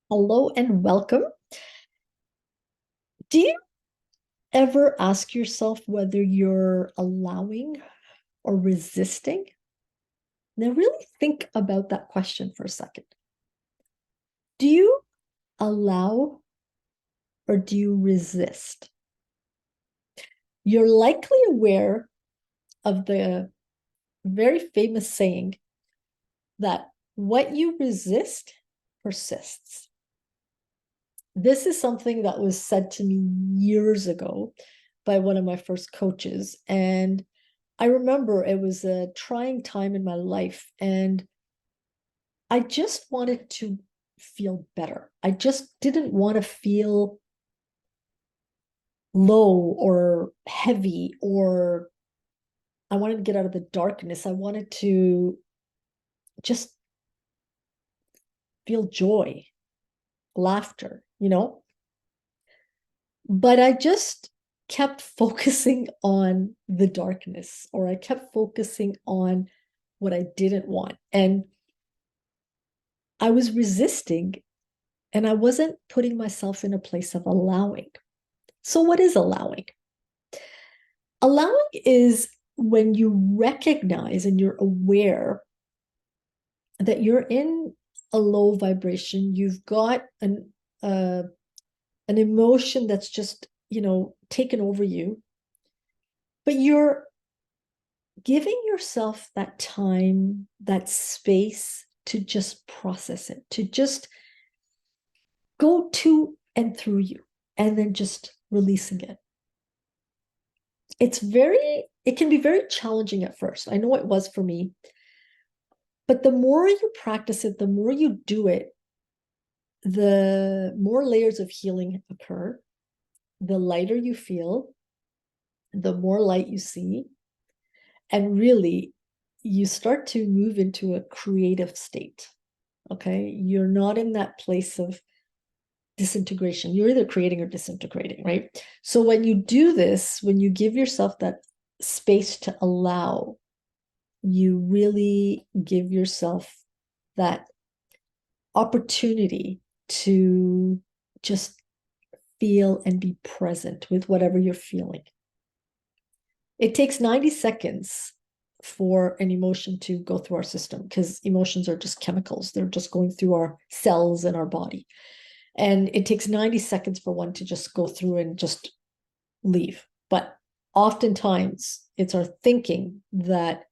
Hello and welcome. Do you ever ask yourself whether you're allowing or resisting? Now, really think about that question for a second. Do you allow or do you resist? You're likely aware of the very famous saying that what you resist persists. This is something that was said to me years ago by one of my first coaches. And I remember it was a trying time in my life, and I just wanted to feel better. I just didn't want to feel low or heavy, or I wanted to get out of the darkness. I wanted to just feel joy, laughter. But I just kept focusing on the darkness, or I kept focusing on what I didn't want. And I was resisting, and I wasn't putting myself in a place of allowing. So, what is allowing? Allowing is when you recognize and you're aware that you're in a low vibration, you've got an emotion that's just, taken over you, but you're giving yourself that time, that space to just process it, to just go to and through you, and then just releasing it. It can be very challenging at first. I know it was for me, but the more you practice it, the more you do it, the more layers of healing occur, the lighter you feel, the more light you see, and really you start to move into a creative state. Okay, you're not in that place of disintegration. You're either creating or disintegrating, right? So when you do this, when you give yourself that space to allow, you really give yourself that opportunity to just feel and be present with whatever you're feeling. It takes 90 seconds for an emotion to go through our system, because emotions are just chemicals. They're just going through our cells in our body. And it takes 90 seconds for one to just go through and just leave. But oftentimes it's our thinking that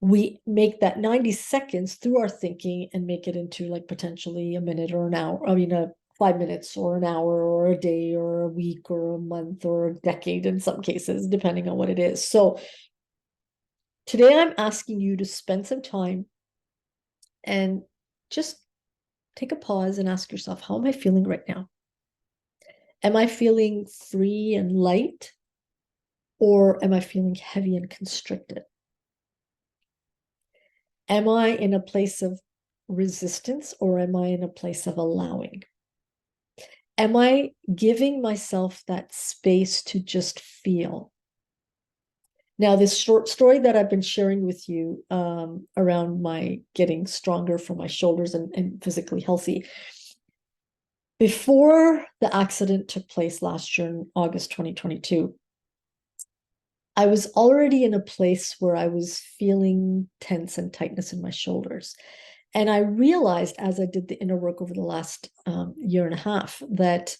we make that 90 seconds through our thinking and make it into like potentially a minute or an hour. I mean, 5 minutes or an hour or a day or a week or a month or a decade in some cases, depending on what it is. So today I'm asking you to spend some time and just take a pause and ask yourself, how am I feeling right now? Am I feeling free and light, or am I feeling heavy and constricted? Am I in a place of resistance, or am I in a place of allowing? Am I giving myself that space to just feel? Now, this short story that I've been sharing with you around my getting stronger from my shoulders and physically healthy, before the accident took place last year in August 2022, I was already in a place where I was feeling tense and tightness in my shoulders. And I realized as I did the inner work over the last year and a half that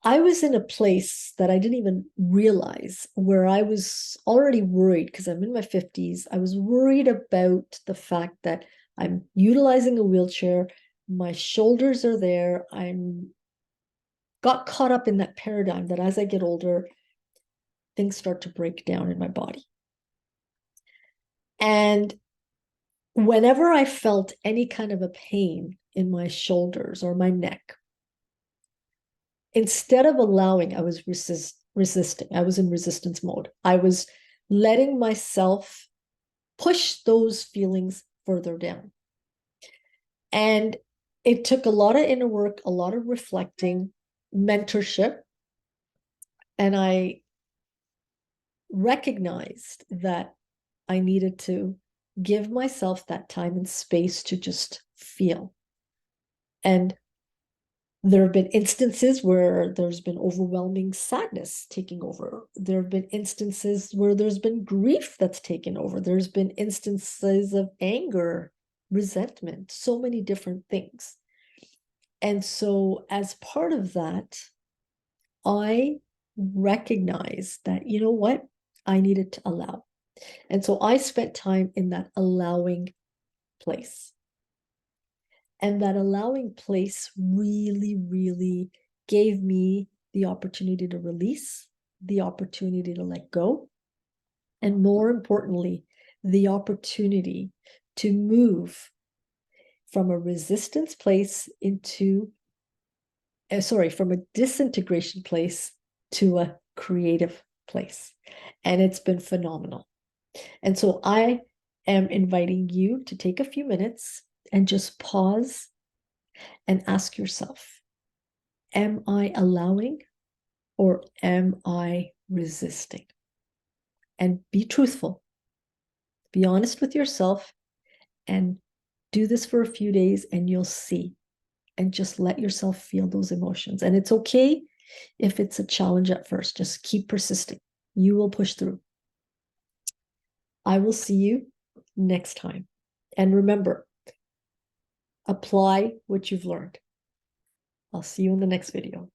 I was in a place that I didn't even realize, where I was already worried because I'm in my 50s. I was worried about the fact that I'm utilizing a wheelchair, my shoulders are there. I'm got caught up in that paradigm that as I get older, things start to break down in my body. And whenever I felt any kind of a pain in my shoulders or my neck, instead of allowing, I was resisting. I was in resistance mode. I was letting myself push those feelings further down. And it took a lot of inner work, a lot of reflecting, mentorship. And I recognized that I needed to give myself that time and space to just feel. And there have been instances where there's been overwhelming sadness taking over. There have been instances where there's been grief that's taken over. There's been instances of anger, resentment, so many different things. And so, as part of that, I recognize that, you know what, I needed to allow. And so I spent time in that allowing place. And that allowing place really, really gave me the opportunity to release, the opportunity to let go, and more importantly, the opportunity to move from a resistance place into, from a disintegration place to a creative place. And it's been phenomenal. And so I am inviting you to take a few minutes and just pause and ask yourself, am I allowing or am I resisting? And be truthful, be honest with yourself, and do this for a few days and you'll see. And just let yourself feel those emotions. And it's okay if it's a challenge at first, just keep persisting. You will push through. I will see you next time. And remember, apply what you've learned. I'll see you in the next video.